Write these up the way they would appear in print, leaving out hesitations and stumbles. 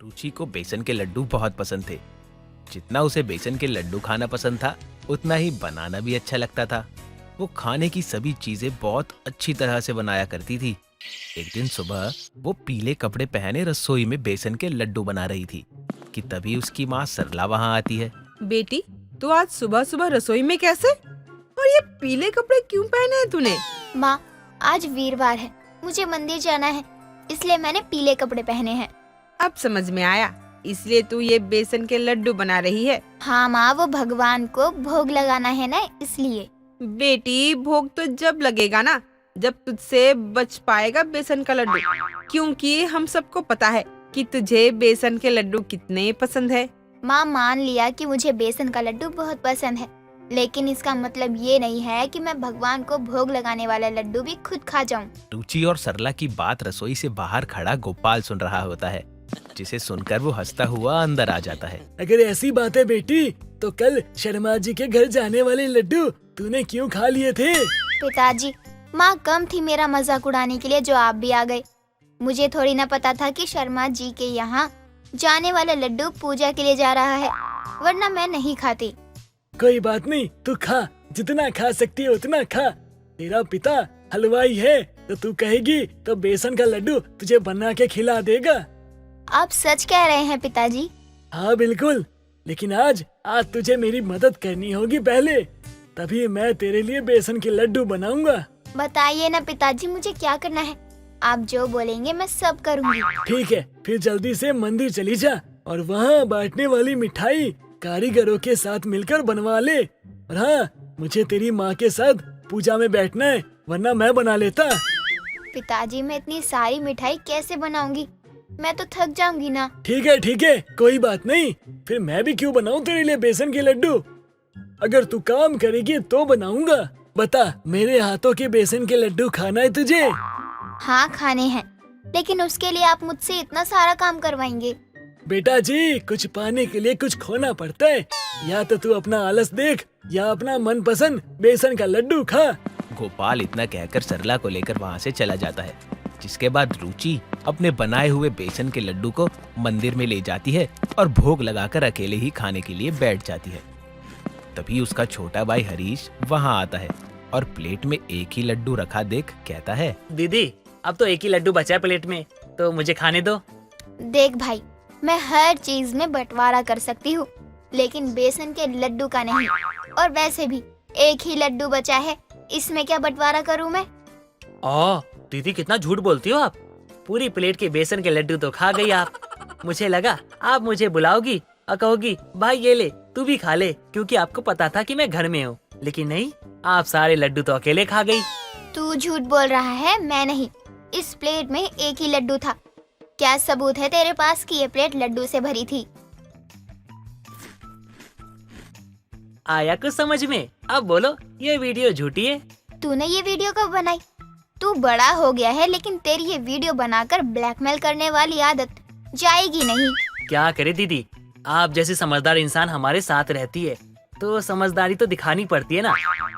रुचि को बेसन के लड्डू बहुत पसंद थे। जितना उसे बेसन के लड्डू खाना पसंद था, उतना ही बनाना भी अच्छा लगता था। वो खाने की सभी चीजें बहुत अच्छी तरह से बनाया करती थी। एक दिन सुबह वो पीले कपड़े पहने रसोई में बेसन के लड्डू बना रही थी कि तभी उसकी माँ सरला वहाँ आती है। बेटी, तो आज सुबह सुबह रसोई में कैसे? और ये पीले कपड़े क्यों पहने हैं तूने? माँ, आज वीरवार है, मुझे मंदिर जाना है, इसलिए मैंने पीले कपड़े पहने हैं। अब समझ में आया, इसलिए तू ये बेसन के लड्डू बना रही है। हाँ माँ, वो भगवान को भोग लगाना है ना, इसलिए। बेटी, भोग तो जब लगेगा ना जब तुझसे बच पाएगा बेसन का लड्डू, क्योंकि हम सबको पता है कि तुझे बेसन के लड्डू कितने पसंद है। माँ, मान लिया कि मुझे बेसन का लड्डू बहुत पसंद है, लेकिन इसका मतलब ये नहीं है कि मैं भगवान को भोग लगाने वाला लड्डू भी खुद खा जाऊं। रुचि और सरला की बात रसोई से बाहर खड़ा गोपाल सुन रहा होता है, जिसे सुनकर वो हंसता हुआ अंदर आ जाता है। अगर ऐसी बात है बेटी, तो कल शर्मा जी के घर जाने वाले लड्डू तूने क्यों खा लिए थे? पिताजी, माँ कम थी मेरा मजाक उड़ाने के लिए जो आप भी आ गए। मुझे थोड़ी ना पता था कि शर्मा जी के यहाँ जाने वाला लड्डू पूजा के लिए जा रहा है, वरना मैं नहीं खाती। कोई बात नहीं, तू खा, जितना खा सकती है उतना खा। तेरा पिता हलवाई है, तो तू कहेगी तो बेसन का लड्डू तुझे बना के खिला देगा। आप सच कह रहे हैं पिताजी? हाँ बिल्कुल, लेकिन आज तुझे मेरी मदद करनी होगी पहले, तभी मैं तेरे लिए बेसन के लड्डू बनाऊंगा। बताइए ना पिताजी, मुझे क्या करना है? आप जो बोलेंगे मैं सब करूँगी। ठीक है, फिर जल्दी से मंदिर चली जा और वहाँ बांटने वाली मिठाई कारीगरों के साथ मिलकर बनवा ले। और हाँ, मुझे तेरी माँ के साथ पूजा में बैठना है, वरना मैं बना लेता। पिताजी, मैं इतनी सारी मिठाई कैसे बनाऊंगी? मैं तो थक जाऊंगी ना। ठीक है, कोई बात नहीं, फिर मैं भी क्यों बनाऊं तेरे लिए बेसन के लड्डू? अगर तू काम करेगी तो बनाऊंगा। बता, मेरे हाथों के बेसन के लड्डू खाना है तुझे? हाँ खाने हैं, लेकिन उसके लिए आप मुझसे इतना सारा काम करवाएंगे? बेटा जी, कुछ पाने के लिए कुछ खोना पड़ता है। या तो तू अपना आलस देख या अपना मनपसंद बेसन का लड्डू खा। गोपाल इतना कहकर सरला को लेकर वहाँ से चला जाता है, जिसके बाद रुचि अपने बनाए हुए बेसन के लड्डू को मंदिर में ले जाती है और भोग लगाकर अकेले ही खाने के लिए बैठ जाती है। तभी उसका छोटा भाई हरीश वहाँ आता है और प्लेट में एक ही लड्डू रखा देख कहता है, दीदी, अब तो एक ही लड्डू बचा है प्लेट में, तो मुझे खाने दो। देख भाई, मैं हर चीज में बंटवारा कर सकती हूँ, लेकिन बेसन के लड्डू का नहीं। और वैसे भी एक ही लड्डू बचा है, इसमें क्या बंटवारा करूँ मैं? दीदी, कितना झूठ बोलती हो आप। पूरी प्लेट के बेसन के लड्डू तो खा गई आप। मुझे लगा आप मुझे बुलाओगी और कहोगी भाई ये ले, तू भी खा ले, क्योंकि आपको पता था कि मैं घर में हूँ। लेकिन नहीं, आप सारे लड्डू तो अकेले खा गई। तू झूठ बोल रहा है, मैं नहीं। इस प्लेट में एक ही लड्डू था। क्या सबूत है तेरे पास कि ये प्लेट लड्डू से भरी थी? आया कुछ समझ में? अब बोलो, ये वीडियो झूठी है। तूने ये वीडियो कब बनाई? तू बड़ा हो गया है, लेकिन तेरी ये वीडियो बनाकर ब्लैकमेल करने वाली आदत जाएगी नहीं। क्या करे दीदी, आप जैसे समझदार इंसान हमारे साथ रहती है, तो समझदारी तो दिखानी पड़ती है ना।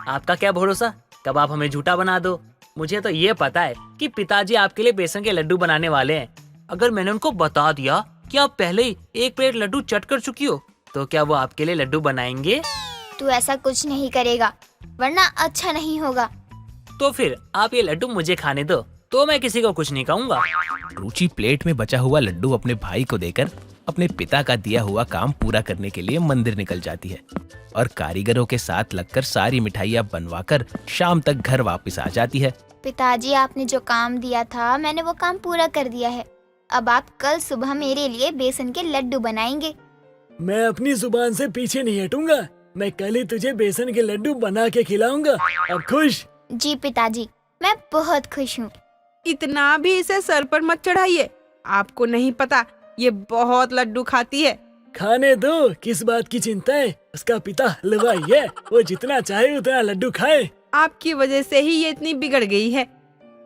आपका क्या भरोसा कब आप हमें झूठा बना दो। मुझे तो ये पता है कि पिताजी आपके लिए बेसन के लड्डू बनाने वाले हैं। अगर मैंने उनको बता दिया कि आप पहले ही एक प्लेट लड्डू चट कर चुकी हो, तो क्या वो आपके लिए लड्डू बनाएंगे? तू ऐसा कुछ नहीं करेगा, वरना अच्छा नहीं होगा। तो फिर आप ये लड्डू मुझे खाने दो, तो मैं किसी को कुछ नहीं कहूँगा। रुचि प्लेट में बचा हुआ लड्डू अपने भाई को देकर अपने पिता का दिया हुआ काम पूरा करने के लिए मंदिर निकल जाती है और कारीगरों के साथ लगकर सारी मिठाइयाँ बनवाकर शाम तक घर वापस आ जाती है। पिताजी, आपने जो काम दिया था मैंने वो काम पूरा कर दिया है। अब आप कल सुबह मेरे लिए बेसन के लड्डू बनाएंगे। मैं अपनी जुबान से पीछे नहीं हटूंगा। मैं कल ही तुझे बेसन के लड्डू बना के खिलाऊंगा। अब खुश? जी पिताजी, मैं बहुत खुश हूँ। इतना भी इसे सर पर मत चढ़ाइए। आपको नहीं पता ये बहुत लड्डू खाती है। खाने दो, किस बात की चिंता है? उसका पिता हलवाई है, वो जितना चाहे उतना लड्डू खाए। आपकी वजह से ही ये इतनी बिगड़ गई है,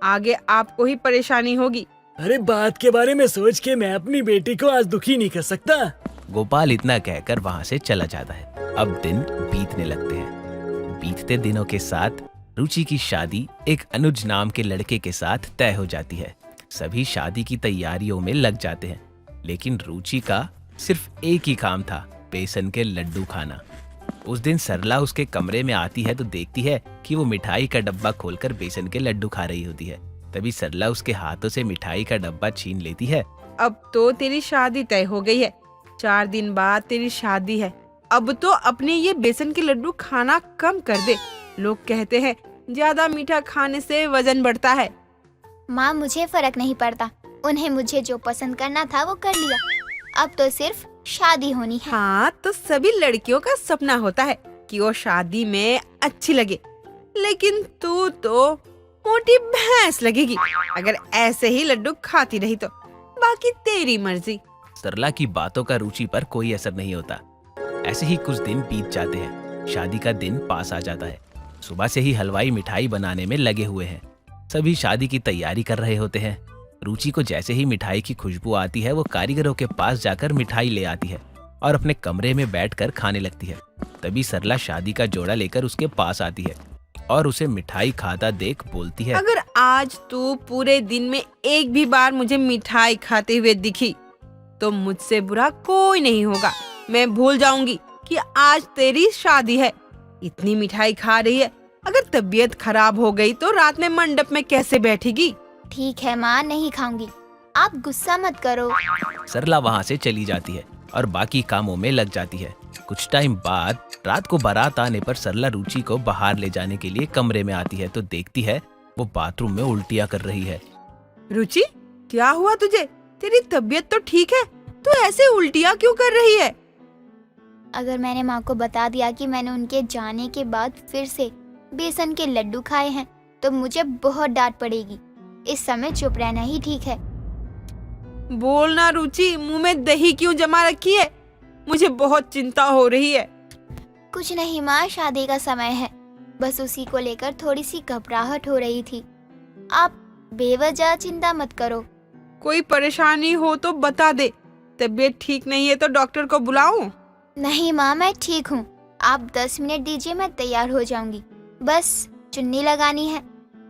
आगे आपको ही परेशानी होगी। अरे बात के बारे में सोच के मैं अपनी बेटी को आज दुखी नहीं कर सकता। गोपाल इतना कहकर वहाँ से चला जाता है। अब दिन बीतने लगते हैं। बीतते दिनों के साथ रुचि की शादी एक अनुज नाम के लड़के के साथ तय हो जाती है। सभी शादी की तैयारियों में लग जाते हैं। लेकिन रुचि का सिर्फ एक ही काम था, बेसन के लड्डू खाना। उस दिन सरला उसके कमरे में आती है तो देखती है कि वो मिठाई का डब्बा खोलकर बेसन के लड्डू खा रही होती है। तभी सरला उसके हाथों से मिठाई का डब्बा छीन लेती है। अब तो तेरी शादी तय हो गई है, 4 दिन बाद तेरी शादी है। अब तो अपने ये बेसन के लड्डू खाना कम कर दे। लोग कहते हैं ज्यादा मीठा खाने से वजन बढ़ता है। माँ मुझे फर्क नहीं पड़ता, उन्हें मुझे जो पसंद करना था वो कर लिया। अब तो सिर्फ शादी होनी है। हाँ, तो सभी लड़कियों का सपना होता है कि वो शादी में अच्छी लगे, लेकिन तू तो मोटी भैंस लगेगी अगर ऐसे ही लड्डू खाती रही तो। बाकी तेरी मर्जी। सरला की बातों का रुचि पर कोई असर नहीं होता। ऐसे ही कुछ दिन बीत जाते हैं। शादी का दिन पास आ जाता है। सुबह से ही हलवाई मिठाई बनाने में लगे हुए हैं। सभी शादी की तैयारी कर रहे होते हैं। रुचि को जैसे ही मिठाई की खुशबू आती है वो कारीगरों के पास जाकर मिठाई ले आती है और अपने कमरे में बैठकर खाने लगती है। तभी सरला शादी का जोड़ा लेकर उसके पास आती है और उसे मिठाई खाता देख बोलती है, अगर आज तू पूरे दिन में एक भी बार मुझे मिठाई खाते हुए दिखी तो मुझसे बुरा कोई नहीं होगा। मैं भूल जाऊंगी कि आज तेरी शादी है। इतनी मिठाई खा रही है, अगर तबीयत खराब हो गई तो रात में मंडप में कैसे बैठेगी? ठीक है माँ, नहीं खाऊंगी, आप गुस्सा मत करो। सरला वहाँ से चली जाती है और बाकी कामों में लग जाती है। कुछ टाइम बाद रात को बारात आने पर सरला रुचि को बाहर ले जाने के लिए कमरे में आती है तो देखती है वो बाथरूम में उल्टियाँ कर रही है। रुचि, क्या हुआ तुझे? तेरी तबीयत तो ठीक है, तू ऐसे उल्टियाँ क्यों कर रही है? अगर मैंने माँ को बता दिया कि मैंने उनके जाने के बाद फिर से बेसन के लड्डू खाए हैं तो मुझे बहुत डांट पड़ेगी। इस समय चुप रहना ही ठीक है। बोलना रुचि, मुंह में दही क्यों जमा रखी है? मुझे बहुत चिंता हो रही है। कुछ नहीं माँ, शादी का समय है, बस उसी को लेकर थोड़ी सी घबराहट हो रही थी। आप बेवजह चिंता मत करो। कोई परेशानी हो तो बता दे। तबीयत ठीक नहीं है तो डॉक्टर को बुलाऊं? नहीं माँ, मैं ठीक हूँ। आप 10 मिनट दीजिए, मैं तैयार हो जाऊंगी। बस चुन्नी लगानी है।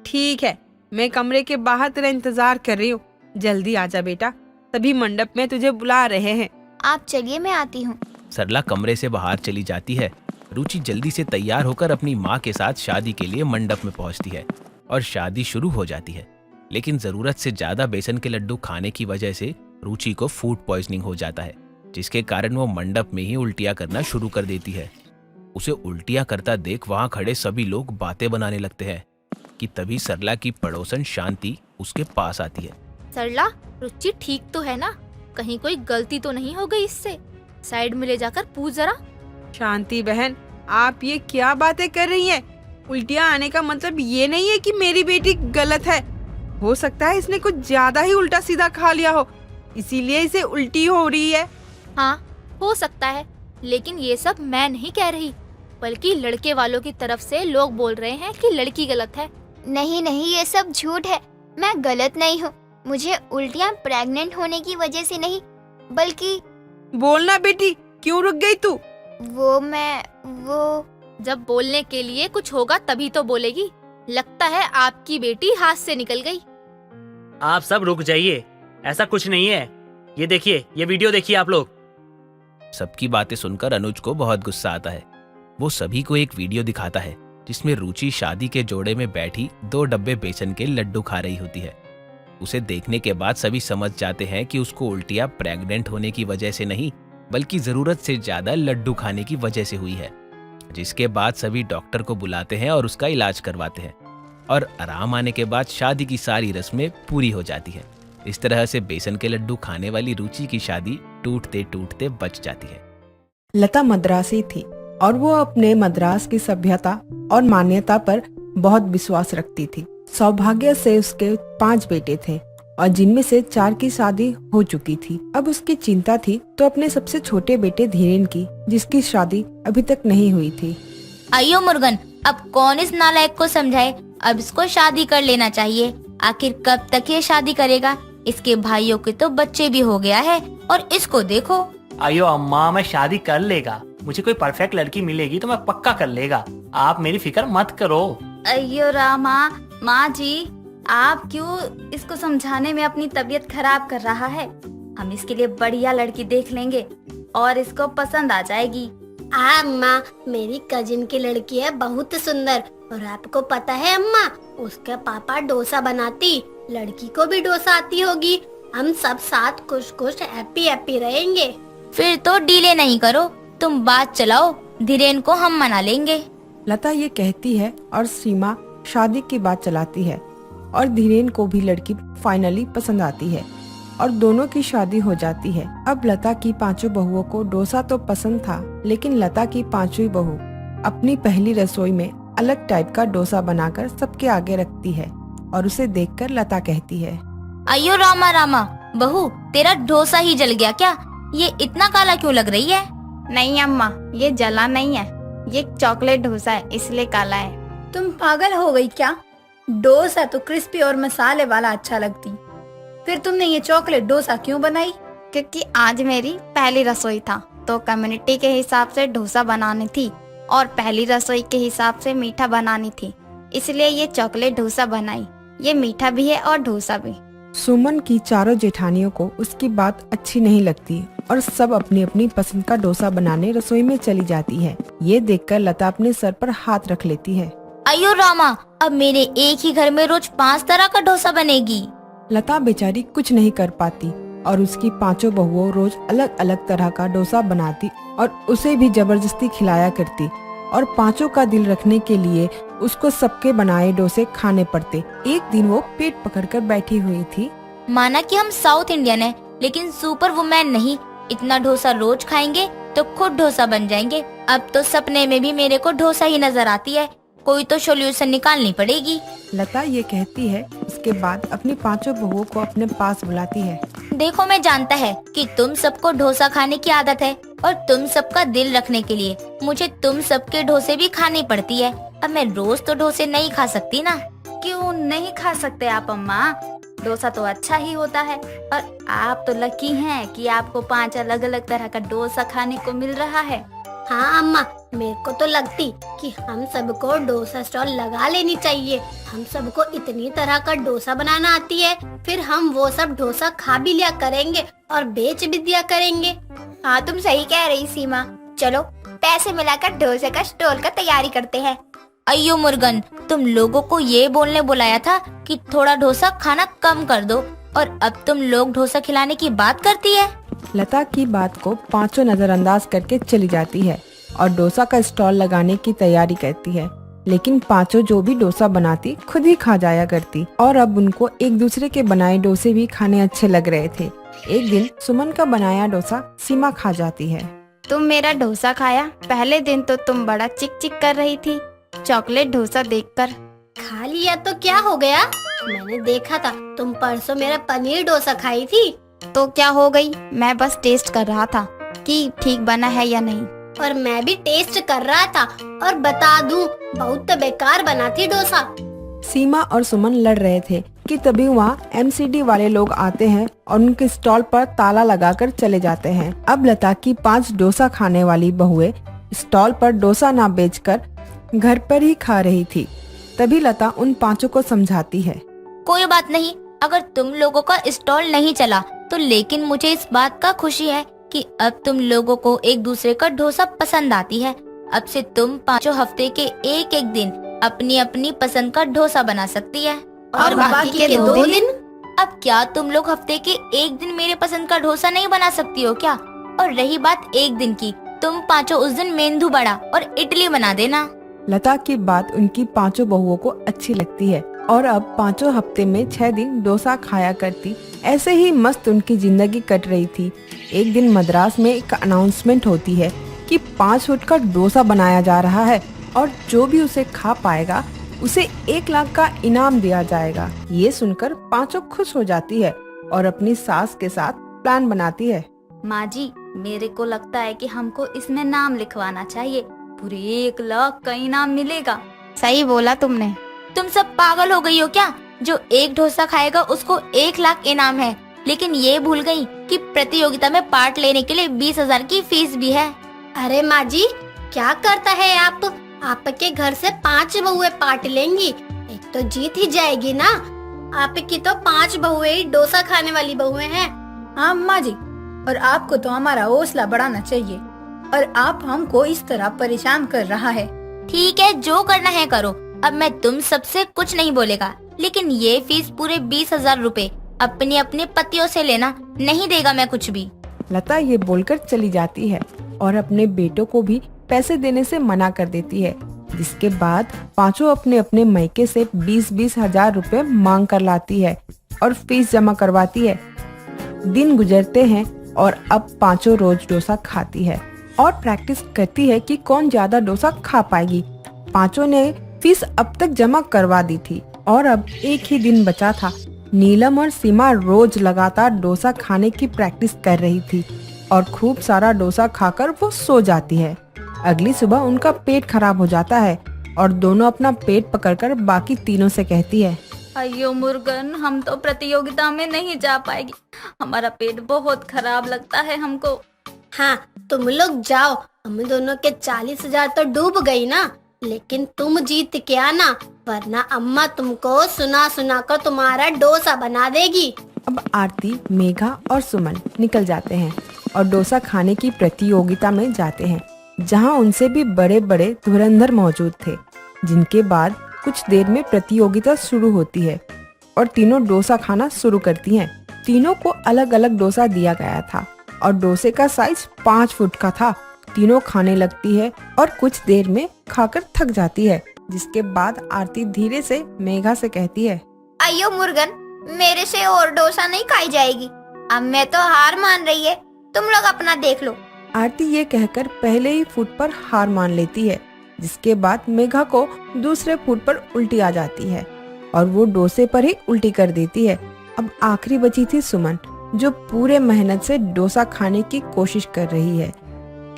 ठीक है, मैं कमरे के बाहर तेरा इंतजार कर रही हूँ। जल्दी आजा बेटा, सभी मंडप में तुझे बुला रहे हैं। आप चलिए, मैं आती हूँ। सरला कमरे से बाहर चली जाती है। रुचि जल्दी से तैयार होकर अपनी माँ के साथ शादी के लिए मंडप में पहुँचती है और शादी शुरू हो जाती है। लेकिन जरूरत से ज्यादा बेसन के लड्डू खाने की वजह से रुचि को फूड पॉइजनिंग हो जाता है, जिसके कारण वो मंडप में ही उल्टियाँ करना शुरू कर देती है। उसे उल्टियाँ करता देख वहाँ खड़े सभी लोग बातें बनाने लगते हैं कि तभी सरला की पड़ोसन शांति उसके पास आती है। सरला, रुचि ठीक तो है ना? कहीं कोई गलती तो नहीं हो गई इससे? साइड में ले जाकर पूछ जरा। शांति बहन, आप ये क्या बातें कर रही हैं? उल्टियाँ आने का मतलब ये नहीं है कि मेरी बेटी गलत है। हो सकता है इसने कुछ ज्यादा ही उल्टा सीधा खा लिया हो, इसीलिए इसे उल्टी हो रही है। हाँ, हो सकता है, लेकिन ये सब मैं नहीं कह रही, बल्कि लड़के वालों की तरफ से लोग बोल रहे हैं कि लड़की गलत है। नहीं नहीं, ये सब झूठ है। मैं गलत नहीं हूँ। मुझे उल्टियाँ प्रेग्नेंट होने की वजह से नहीं, बल्कि बोलना बेटी, क्यों रुक गई तू? वो जब बोलने के लिए कुछ होगा तभी तो बोलेगी। लगता है आपकी बेटी हाथ से निकल गई। आप सब रुक जाइए, ऐसा कुछ नहीं है। ये देखिए, ये वीडियो देखिए आप लोग। सबकी बातें सुनकर अनुज को बहुत गुस्सा आता है। वो सभी को एक वीडियो दिखाता है जिसमें रुचि शादी के जोड़े में बैठी 2 डब्बे बेसन के लड्डू खा रही होती है। उसे देखने के बाद सभी समझ जाते हैं कि उसको उल्टियाँ प्रेग्नेंट होने की वजह से नहीं, बल्कि जरूरत से ज्यादा लड्डू खाने की वजह से हुई है। जिसके बाद सभी डॉक्टर को बुलाते हैं और उसका इलाज करवाते हैं और आराम आने के बाद शादी की सारी रस्में पूरी हो जाती है। इस तरह से बेसन के लड्डू खाने वाली रुचि की शादी टूटते टूटते बच जाती है। लता मद्रासी थी और वो अपने मद्रास की सभ्यता और मान्यता पर बहुत विश्वास रखती थी। सौभाग्य से उसके 5 बेटे थे और जिनमें से 4 की शादी हो चुकी थी। अब उसकी चिंता थी तो अपने सबसे छोटे बेटे धीरेन की, जिसकी शादी अभी तक नहीं हुई थी। आइयो मुर्गन, अब कौन इस नालायक को समझाए? अब इसको शादी कर लेना चाहिए। आखिर कब तक ये शादी करेगा? इसके भाइयों के तो बच्चे भी हो गया है और इसको देखो। आइयो अम्मा, मैं शादी कर लेगा। मुझे कोई परफेक्ट लड़की मिलेगी तो मैं पक्का कर लेगा। आप मेरी फिक्र मत करो। अयो रामा, माँ जी, आप क्यों इसको समझाने में अपनी तबीयत खराब कर रहा है? हम इसके लिए बढ़िया लड़की देख लेंगे और इसको पसंद आ जाएगी। अम्मा, मेरी कजिन की लड़की है बहुत सुंदर, और आपको पता है अम्मा, उसके पापा डोसा बनाती, लड़की को भी डोसा आती होगी। हम सब साथ खुश खुश हैप्पी हैप्पी रहेंगे। फिर तो डीले नहीं करो, तुम बात चलाओ, धीरेन को हम मना लेंगे। लता ये कहती है और सीमा शादी की बात चलाती है और धीरेन को भी लड़की फाइनली पसंद आती है और दोनों की शादी हो जाती है। अब लता की पांचों बहुओं को डोसा तो पसंद था, लेकिन लता की पांचवी बहू अपनी पहली रसोई में अलग टाइप का डोसा बनाकर सबके आगे रखती है और उसे देखकर लता कहती है, अयो रामा रामा, बहू तेरा डोसा ही जल गया क्या? ये इतना काला क्यों लग रही है? नहीं अम्मा, ये जला नहीं है, ये चॉकलेट डोसा है इसलिए काला है। तुम पागल हो गई क्या? डोसा तो क्रिस्पी और मसाले वाला अच्छा लगती, फिर तुमने ये चॉकलेट डोसा क्यों बनाई? क्योंकि आज मेरी पहली रसोई था, तो कम्युनिटी के हिसाब से डोसा बनानी थी और पहली रसोई के हिसाब से मीठा बनानी थी, इसलिए ये चॉकलेट डोसा बनाई। ये मीठा भी है और डोसा भी। सुमन की चारों जेठानियों को उसकी बात अच्छी नहीं लगती और सब अपनी अपनी पसंद का डोसा बनाने रसोई में चली जाती है। ये देखकर लता अपने सर पर हाथ रख लेती है। अयो रामा, अब मेरे एक ही घर में रोज 5 तरह का डोसा बनेगी। लता बेचारी कुछ नहीं कर पाती और उसकी पांचों बहुओं रोज अलग अलग तरह का डोसा बनाती और उसे भी जबरदस्ती खिलाया करती और पांचों का दिल रखने के लिए उसको सबके बनाए डोसे खाने पड़ते। एक दिन वो पेट पकड़कर बैठी हुई थी। माना कि हम साउथ इंडियन हैं, लेकिन सुपर वुमेन नहीं। इतना डोसा रोज खाएंगे तो खुद डोसा बन जाएंगे। अब तो सपने में भी मेरे को डोसा ही नजर आती है, कोई तो सोल्यूशन निकालनी पड़ेगी। लता ये कहती है, उसके बाद अपनी पांचों बहुओं को अपने पास बुलाती है। देखो, मैं जानता है कि तुम सबको डोसा खाने की आदत है और तुम सबका दिल रखने के लिए मुझे तुम सबके डोसे भी खानी पड़ती है। अब मैं रोज तो डोसे नहीं खा सकती ना। क्यों नहीं खा सकते आप अम्मा? डोसा तो अच्छा ही होता है और आप तो लकी हैं कि आपको 5 अलग अलग तरह का डोसा खाने को मिल रहा है। हाँ अम्मा, मेरे को तो लगती कि हम सबको डोसा स्टॉल लगा लेनी चाहिए। हम सबको इतनी तरह का डोसा बनाना आती है, फिर हम वो सब डोसा खा भी लिया करेंगे और बेच भी दिया करेंगे। हाँ, तुम सही कह रही सीमा। चलो पैसे मिलाकर डोसे का स्टॉल का तैयारी करते हैं। अयो मुर्गन, तुम लोगों को ये बोलने बुलाया था कि थोड़ा डोसा खाना कम कर दो और अब तुम लोग डोसा खिलाने की बात करती है। लता की बात को पांचों नजरअंदाज करके चली जाती है और डोसा का स्टॉल लगाने की तैयारी करती है, लेकिन पांचों जो भी डोसा बनाती खुद ही खा जाया करती और अब उनको एक दूसरे के बनाए डोसे भी खाने अच्छे लग रहे थे। एक दिन सुमन का बनाया डोसा सीमा खा जाती है। तुम मेरा डोसा खाया? पहले दिन तो तुम बड़ा चिक चिक कर रही थी चॉकलेट डोसा देखकर। खा लिया तो क्या हो गया? मैंने देखा था तुम परसों मेरा पनीर डोसा खाई थी। तो क्या हो गई? मैं बस टेस्ट कर रहा था कि ठीक बना है या नहीं। और मैं भी टेस्ट कर रहा था और बता दूं, बहुत बेकार बना थी डोसा। सीमा और सुमन लड़ रहे थे कि तभी वहाँ एमसीडी वाले लोग आते हैं और उनके स्टॉल पर ताला लगाकर चले जाते हैं। अब लता की 5 डोसा खाने वाली बहुएं स्टॉल पर डोसा ना बेचकर घर पर ही खा रही थी। तभी लता उन पांचों को समझाती है, कोई बात नहीं, अगर तुम लोगों का स्टॉल नहीं चला तो लेकिन मुझे इस बात का खुशी है कि अब तुम लोगों को एक दूसरे का डोसा पसंद आती है। अब से तुम पांचों हफ्ते के एक एक दिन अपनी अपनी पसंद का डोसा बना सकती है। और बाकी के 2 दिन? अब क्या तुम लोग हफ्ते के एक दिन मेरे पसंद का डोसा नहीं बना सकती हो क्या? और रही बात एक दिन की, तुम पांचों उस दिन मेंदू बड़ा और इडली बना देना। लता की बात उनकी पांचों बहुओं को अच्छी लगती है और अब पांचों हफ्ते में 6 दिन डोसा खाया करती। ऐसे ही मस्त उनकी जिंदगी कट रही थी। एक दिन मद्रास में एक अनाउंसमेंट होती है कि 5 फुट का डोसा बनाया जा रहा है और जो भी उसे खा पाएगा उसे 1 लाख का इनाम दिया जाएगा। ये सुनकर पांचों खुश हो जाती है और अपनी सास के साथ प्लान बनाती है। माँ जी, मेरे को लगता है कि हमको इसमें नाम लिखवाना चाहिए, पूरे 1 लाख का इनाम मिलेगा। सही बोला तुमने। तुम सब पागल हो गई हो क्या? जो एक डोसा खाएगा उसको 1 लाख इनाम है, लेकिन ये भूल गई कि प्रतियोगिता में पार्ट लेने के लिए 20,000 की फीस भी है। अरे माँ जी, क्या करता है आप? आपके घर से 5 बहुएं पार्ट लेंगी, एक तो जीत ही जाएगी ना। आपकी तो 5 बहुएं ही डोसा खाने वाली बहुएं हैं। हाँ अम्मा जी, और आपको तो हमारा हौसला बढ़ाना चाहिए, और आप हमको इस तरह परेशान कर रहा है। ठीक है, जो करना है करो। अब मैं तुम सबसे कुछ नहीं बोलेगा, लेकिन ये फीस पूरे 20,000 रुपए अपने अपने पतियों से लेना, नहीं देगा मैं कुछ भी। लता ये बोलकर चली जाती है और अपने बेटों को भी पैसे देने से मना कर देती है, जिसके बाद पांचों अपने अपने मायके से 20-20 हजार रुपए मांग कर लाती है और फीस जमा करवाती है। दिन गुजरते हैं और अब पांचों रोज डोसा खाती है और प्रैक्टिस करती है कि कौन ज्यादा डोसा खा पाएगी। पांचों ने फीस अब तक जमा करवा दी थी और अब एक ही दिन बचा था। नीलम और सीमा रोज लगातार डोसा खाने की प्रैक्टिस कर रही थी और खूब सारा डोसा खाकर वो सो जाती है। अगली सुबह उनका पेट खराब हो जाता है और दोनों अपना पेट पकड़कर बाकी तीनों से कहती है, अयो मुर्गन, हम तो प्रतियोगिता में नहीं जा पाएगी, हमारा पेट बहुत खराब लगता है हमको। हाँ, तुम लोग जाओ, हम दोनों के 40,000 तो डूब गई ना, लेकिन तुम जीत के आना, वरना अम्मा तुमको सुना सुना कर तुम्हारा डोसा बना देगी। अब आरती, मेघा और सुमन निकल जाते हैं और डोसा खाने की प्रतियोगिता में जाते हैं, जहां उनसे भी बड़े बड़े धुरंधर मौजूद थे। जिनके बाद कुछ देर में प्रतियोगिता शुरू होती है और तीनों डोसा खाना शुरू करती हैं। तीनों को अलग अलग डोसा दिया गया था और डोसे का साइज 5 फुट का था। तीनों खाने लगती है और कुछ देर में खाकर थक जाती है, जिसके बाद आरती धीरे से मेघा से कहती है, अयो मुर्गन, मेरे से और डोसा नहीं खाई जाएगी, अब मैं तो हार मान रही है, तुम लोग अपना देख लो। आरती ये कहकर पहले ही फुट पर हार मान लेती है, जिसके बाद मेघा को दूसरे फुट पर उल्टी आ जाती है और वो डोसे पर ही उल्टी कर देती है। अब आखिरी बची थी सुमन, जो पूरे मेहनत से डोसा खाने की कोशिश कर रही है,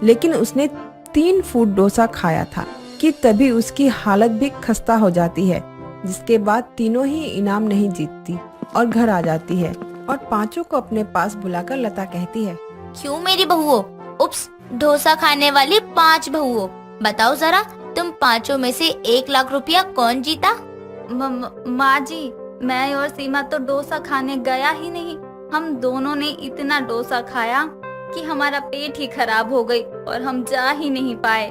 लेकिन उसने 3 फुट डोसा खाया था कि तभी उसकी हालत भी खस्ता हो जाती है, जिसके बाद तीनों ही इनाम नहीं जीतती और घर आ जाती है और पांचों को अपने पास बुलाकर लता कहती है, क्यों मेरी बहुओं, उप्स, डोसा खाने वाली 5 बहुओं, बताओ जरा, तुम पांचों में से 1 लाख रुपया कौन जीता? माँ जी, मैं और सीमा तो डोसा खाने गया ही नहीं, हम दोनों ने इतना डोसा खाया कि हमारा पेट ही खराब हो गई और हम जा ही नहीं पाए।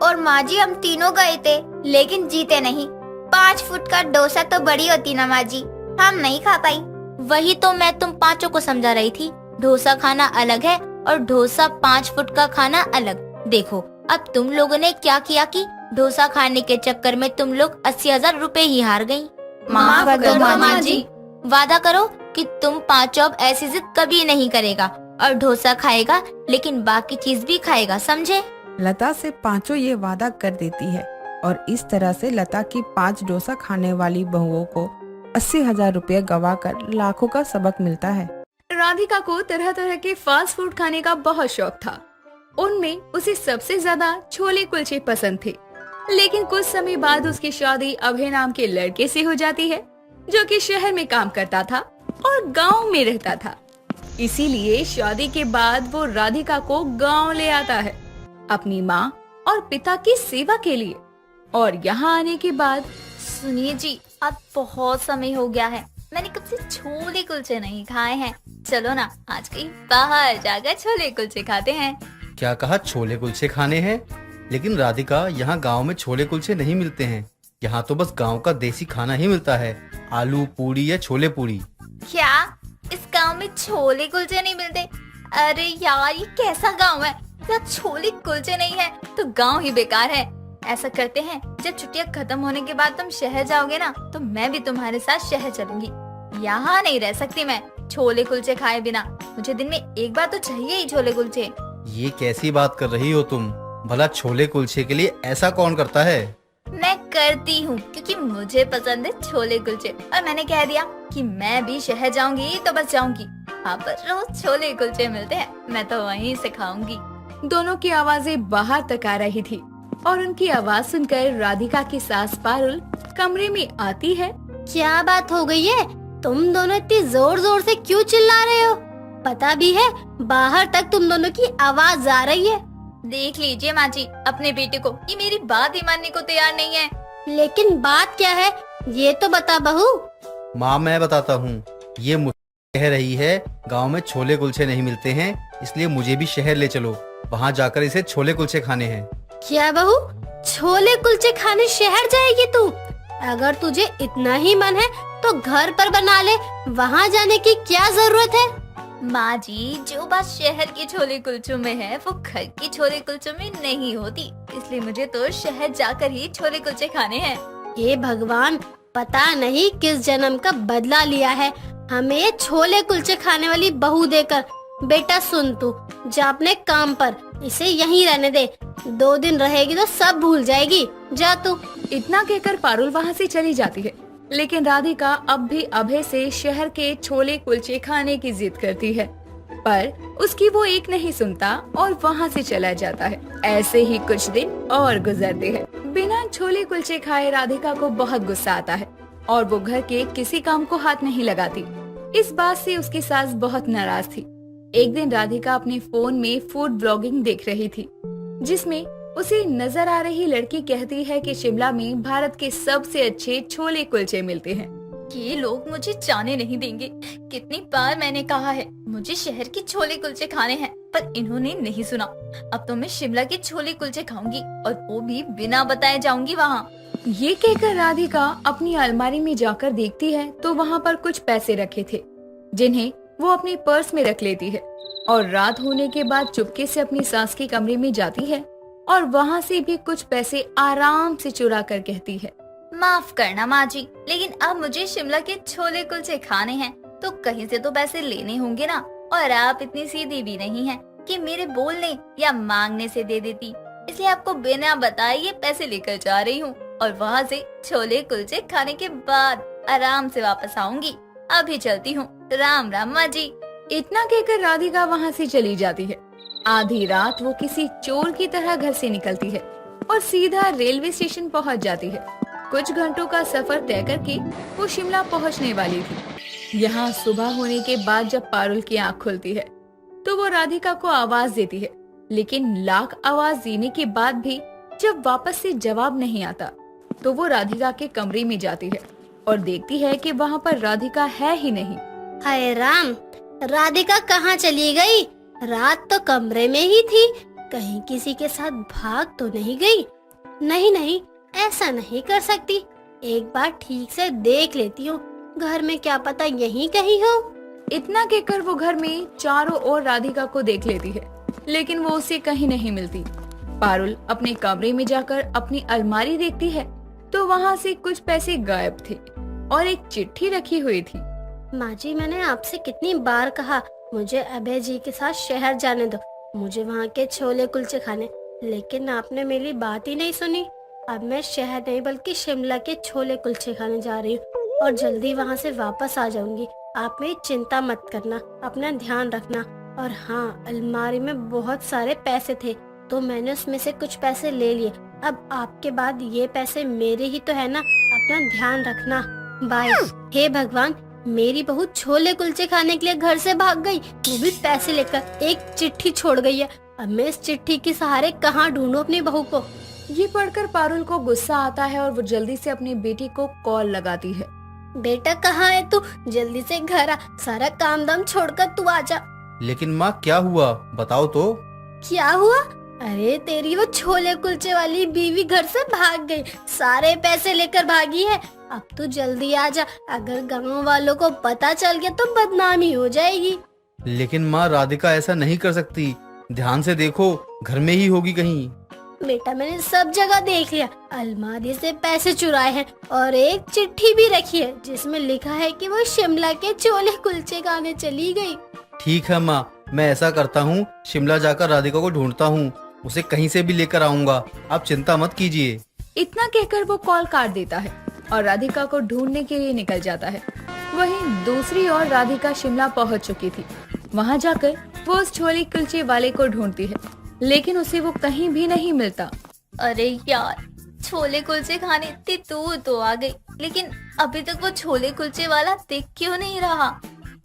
और माँ जी, हम तीनों गए थे लेकिन जीते नहीं। 5 फुट का डोसा तो बड़ी होती ना माँ जी, हम नहीं खा पाई। वही तो मैं तुम पांचों को समझा रही थी, डोसा खाना अलग है और डोसा 5 फुट का खाना अलग। देखो अब तुम लोगों ने क्या किया कि डोसा खाने के चक्कर में तुम लोग 80,000 रुपए ही हार गयी। माफ कर दो माँ जी। वादा करो कि तुम पांचों अब ऐसी जिद कभी नहीं करेगा और डोसा खाएगा, लेकिन बाकी चीज भी खाएगा, समझे? लता से पांचों ये वादा कर देती है और इस तरह से लता की 5 डोसा खाने वाली बहुओं को 80,000 रुपये गवा कर लाखों का सबक मिलता है। राधिका को तरह तरह के फास्ट फूड खाने का बहुत शौक था। उनमें उसे सबसे ज्यादा छोले कुलचे पसंद थे, लेकिन कुछ समय बाद उसकी शादी अभय नाम के लड़के से हो जाती है, जो कि शहर में काम करता था और गांव में रहता था। इसीलिए शादी के बाद वो राधिका को गांव ले आता है अपनी माँ और पिता की सेवा के लिए। और यहाँ आने के बाद, सुनिए जी, अब बहुत समय हो गया है, मैंने कब से छोले कुलचे नहीं खाए हैं, चलो ना आज कहीं बाहर जाकर छोले कुलचे खाते हैं। क्या कहा, छोले कुलचे खाने हैं? लेकिन राधिका, यहाँ गांव में छोले कुलचे नहीं मिलते हैं, यहाँ तो बस गांव का देसी खाना ही मिलता है, आलू पूरी या छोले पूरी। क्या इस गांव में छोले कुलचे नहीं मिलते? अरे यार, ये कैसा गांव है जहाँ छोले कुलचे नहीं है? तो गांव ही बेकार है। ऐसा करते हैं, जब छुट्टियां खत्म होने के बाद तुम शहर जाओगे ना, तो मैं भी तुम्हारे साथ शहर चलूंगी। यहाँ नहीं रह सकती मैं छोले कुलचे खाए बिना, मुझे दिन में एक बार तो चाहिए ही छोले कुलचे। ये कैसी बात कर रही हो तुम? भला छोले कुलचे के लिए ऐसा कौन करता है? मैं करती हूँ क्योंकि मुझे पसंद है छोले कुलचे, और मैंने कह दिया कि मैं भी शहर जाऊंगी तो बस जाऊंगी, वहाँ पर रोज छोले कुलचे मिलते हैं, मैं तो वहीं से खाऊंगी। दोनों की आवाजें बाहर तक आ रही थी और उनकी आवाज सुनकर राधिका की सास पारुल कमरे में आती है। क्या बात हो गई है? तुम दोनों इतनी जोर जोर से क्यों चिल्ला रहे हो? पता भी है बाहर तक तुम दोनों की आवाज आ रही है। देख लीजिए माँ जी अपने बेटे को, ये मेरी बात ही मानने को तैयार नहीं है। लेकिन बात क्या है ये तो बता बहू। माँ, मैं बताता हूँ, ये कह रही है गांव में छोले कुलचे नहीं मिलते हैं, इसलिए मुझे भी शहर ले चलो, वहाँ जाकर इसे छोले कुलचे खाने हैं। क्या बहू, छोले कुलचे खाने शहर जाएगी तू? अगर तुझे इतना ही मन है तो घर पर बना ले, वहाँ जाने की क्या जरूरत है? माँ जी, जो बात शहर के छोले कुलचों में है वो घर के छोले कुलचों में नहीं होती, इसलिए मुझे तो शहर जाकर ही छोले कुलचे खाने हैं। हे भगवान, पता नहीं किस जन्म का बदला लिया है हमें छोले कुलचे खाने वाली बहू देकर। बेटा सुन, तू जा अपने काम पर, इसे यहीं रहने दे। 2 दिन रहेगी तो सब भूल जाएगी, जा तू। इतना कहकर पारुल वहाँ से चली जाती है, लेकिन राधिका अब भी अभय से शहर के छोले कुलचे खाने की जिद करती है, पर उसकी वो एक नहीं सुनता और वहाँ से चला जाता है। ऐसे ही कुछ दिन और गुजरते हैं। बिना छोले कुलचे खाए राधिका को बहुत गुस्सा आता है और वो घर के किसी काम को हाथ नहीं लगाती। इस बात से उसकी सास बहुत नाराज थी। एक दिन राधिका अपने फोन में फूड ब्लॉगिंग देख रही थी, जिसमें उसे नजर आ रही लड़की कहती है कि शिमला में भारत के सबसे अच्छे छोले कुलचे मिलते हैं। ये लोग मुझे जाने नहीं देंगे। कितनी बार मैंने कहा है मुझे शहर के छोले कुलचे खाने हैं, पर इन्होंने नहीं सुना। अब तो मैं शिमला के छोले कुलचे खाऊंगी और वो भी बिना बताए जाऊंगी वहाँ। ये कहकर राधिका अपनी अलमारी में जाकर देखती है तो वहाँ पर कुछ पैसे रखे थे, जिन्हें वो अपने पर्स में रख लेती है और रात होने के बाद चुपके से अपनी सास के कमरे में जाती है और वहाँ से भी कुछ पैसे आराम से चुरा कर कहती है, माफ करना माँ जी, लेकिन अब मुझे शिमला के छोले कुलचे खाने हैं तो कहीं से तो पैसे लेने होंगे ना। और आप इतनी सीधी भी नहीं हैं कि मेरे बोलने या मांगने से दे देती, इसलिए आपको बिना बताए ये पैसे लेकर जा रही हूँ और वहाँ से छोले कुलचे खाने के बाद आराम से वापस आऊंगी। अभी चलती हूँ, राम राम माँ जी। इतना कहकर राधिका वहाँ से चली जाती है। आधी रात वो किसी चोर की तरह घर से निकलती है और सीधा रेलवे स्टेशन पहुँच जाती है। कुछ घंटों का सफर तय करके वो शिमला पहुँचने वाली थी। यहाँ सुबह होने के बाद जब पारुल की आँख खुलती है तो वो राधिका को आवाज देती है, लेकिन लाख आवाज देने के बाद भी जब वापस से जवाब नहीं आता तो वो राधिका के कमरे में जाती है और देखती है कि वहाँ पर राधिका है ही नहीं। हाय राम, राधिका कहाँ चली गई? रात तो कमरे में ही थी, कहीं किसी के साथ भाग तो नहीं गई? नहीं, ऐसा नहीं कर सकती। एक बार ठीक से देख लेती हूँ, घर में क्या पता यहीं कहीं हो। इतना कहकर वो घर में चारों ओर राधिका को देख लेती है, लेकिन वो उसे कहीं नहीं मिलती। पारुल अपने कमरे में जाकर अपनी अलमारी देखती है तो वहाँ से कुछ पैसे गायब थे और एक चिट्ठी रखी हुई थी। माँ जी, मैंने आपसे कितनी बार कहा मुझे अभय जी के साथ शहर जाने दो, मुझे वहाँ के छोले कुलचे खाने, लेकिन आपने मेरी बात ही नहीं सुनी। अब मैं शहर नहीं बल्कि शिमला के छोले कुलचे खाने जा रही हूँ और जल्दी वहाँ से वापस आ जाऊंगी। आप मेरी चिंता मत करना, अपना ध्यान रखना। और हाँ, अलमारी में बहुत सारे पैसे थे तो मैंने उसमें से कुछ पैसे ले लिए। अब आपके बाद ये पैसे मेरे ही तो है ना, अपना ध्यान रखना। बाय। हे भगवान, मेरी बहू छोले कुलचे खाने के लिए घर से भाग गई, वो भी पैसे लेकर। एक चिट्ठी छोड़ गई है, अब मैं इस चिट्ठी के सहारे कहाँ ढूंढूं अपनी बहू को। ये पढ़कर पारुल को गुस्सा आता है और वो जल्दी से अपनी बेटी को कॉल लगाती है। बेटा कहाँ है तू? जल्दी से घर आ, सारा काम दाम छोड़कर तू आजा। लेकिन माँ क्या हुआ, बताओ तो। क्या हुआ? अरे तेरी वो छोले कुलचे वाली बीवी घर से भाग गई, सारे पैसे लेकर भागी है। अब तू जल्दी आजा, अगर गांव वालों को पता चल गया तो बदनामी हो जाएगी। लेकिन माँ, राधिका ऐसा नहीं कर सकती, ध्यान से देखो, घर में ही होगी कहीं। बेटा मैंने सब जगह देख लिया, अलमारी से पैसे चुराए हैं और एक चिट्ठी भी रखी है जिसमें लिखा है कि वो शिमला के छोले कुलचे खाने चली गई। ठीक है माँ, मैं ऐसा करता हूँ, शिमला जाकर राधिका को ढूंढता हूँ, उसे कहीं से भी लेकर आऊंगा, आप चिंता मत कीजिए। इतना कहकर वो कॉल काट देता है और राधिका को ढूंढने के लिए निकल जाता है। वहीं दूसरी ओर राधिका शिमला पहुंच चुकी थी। वहां जाकर वो उस छोले कुलचे वाले को ढूंढती है, लेकिन उसे वो कहीं भी नहीं मिलता। अरे यार, छोले कुलचे खाने इतनी दूर तो आ गई, लेकिन अभी तक वो छोले कुलचे वाला दिख क्यों नहीं रहा?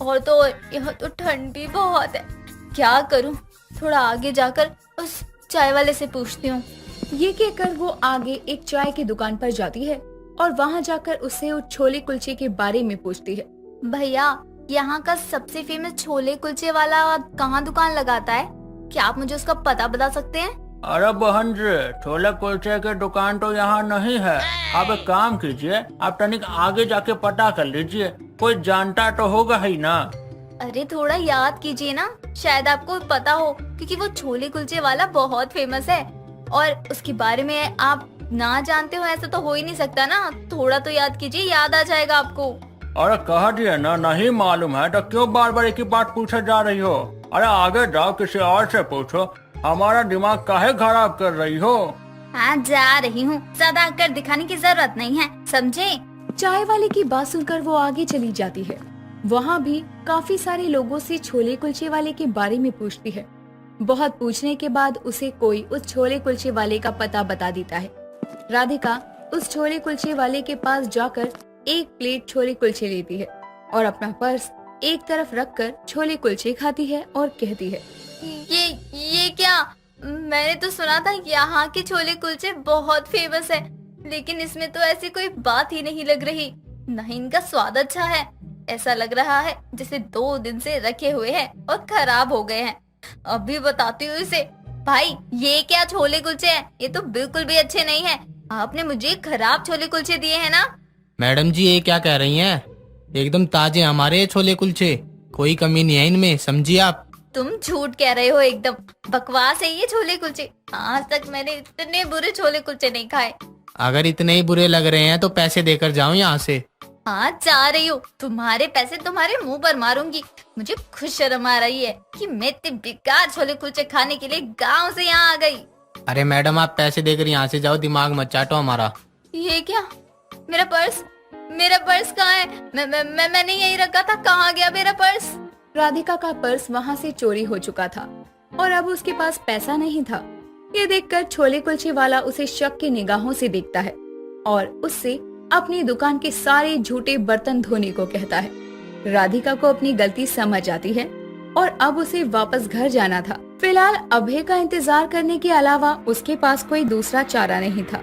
और तो यहाँ तो ठंड भी बहुत है, क्या करूं? थोड़ा आगे जाकर उस चाय वाले से पूछती हूँ। ये कहकर वो आगे एक चाय की दुकान पर जाती है और वहाँ जाकर उससे उस छोले कुलचे के बारे में पूछती है। भैया, यहाँ का सबसे फेमस छोले कुलचे वाला कहाँ दुकान लगाता है? क्या आप मुझे उसका पता बता सकते हैं? अरे बहन जी, छोले कुलचे की दुकान तो यहाँ नहीं है। आप एक काम कीजिए, आप तनिक आगे जाके पता कर लीजिए, कोई जानता तो होगा ही ना। अरे थोड़ा याद कीजिए ना, शायद आपको पता हो, क्योंकि वो छोले कुलचे वाला बहुत फेमस है और उसके बारे में आप ना जानते हो ऐसा तो हो ही नहीं सकता ना। थोड़ा तो याद कीजिए, याद आ जाएगा आपको। अरे कह दिए ना नहीं मालूम है तो क्यों बार बार एक ही बात पूछे जा रही हो? अरे आगे जाओ, किसी और से पूछो, हमारा दिमाग काहे खराब कर रही हो? हाँ जा रही हूँ, ज्यादा अक्कड़ दिखाने की जरूरत नहीं है, समझे? चाय वाले की बात सुनकर वो आगे चली जाती है। वहाँ भी काफी सारे लोगों से छोले कुलचे वाले के बारे में पूछती है। बहुत पूछने के बाद उसे कोई उस छोले कुलचे वाले का पता बता देता है। राधिका उस छोले कुलचे वाले के पास जाकर एक प्लेट छोले कुलचे लेती है और अपना पर्स एक तरफ रखकर छोले कुलचे खाती है और कहती है, ये क्या? मैंने तो सुना था यहाँ के छोले कुलचे बहुत फेमस है, लेकिन इसमें तो ऐसी कोई बात ही नहीं लग रही। नहीं इनका स्वाद अच्छा है, ऐसा लग रहा है जैसे 2 दिन से रखे हुए हैं और खराब हो गए हैं। अभी बताती हूँ इसे। भाई ये क्या छोले कुलचे हैं? ये तो बिल्कुल भी अच्छे नहीं है। आपने मुझे खराब छोले कुलचे दिए हैं ना? मैडम जी ये क्या कह रही हैं? एकदम ताजे हमारे छोले कुलचे, कोई कमी नहीं है इनमें, समझिए आप। तुम झूठ कह रहे हो, एकदम बकवास है ये छोले कुलचे। आज तक मैंने इतने बुरे छोले कुलचे नहीं खाए। अगर इतने ही बुरे लग रहे हैं तो पैसे देकर जाओ यहाँ से। हाँ जा रही हूँ, तुम्हारे पैसे तुम्हारे मुंह पर मारूंगी। मुझे खुद शर्म आ रही है कि मैं इतने बेकार छोले कुलचे खाने के लिए गांव से यहाँ आ गई। अरे मैडम आप पैसे देकर यहाँ से जाओ, दिमाग मत चाटो हमारा। ये क्या? मेरा पर्स कहाँ है? मैंने यही रखा था, कहाँ गया मेरा पर्स? राधिका का पर्स वहाँ से चोरी हो चुका था और अब उसके पास पैसा नहीं था। ये देखकर छोले कुलचे वाला उसे शक की निगाहों से देखता है और उससे अपनी दुकान के सारे झूठे बर्तन धोने को कहता है। राधिका को अपनी गलती समझ आती है और अब उसे वापस घर जाना था। फिलहाल अभय का इंतजार करने के अलावा उसके पास कोई दूसरा चारा नहीं था।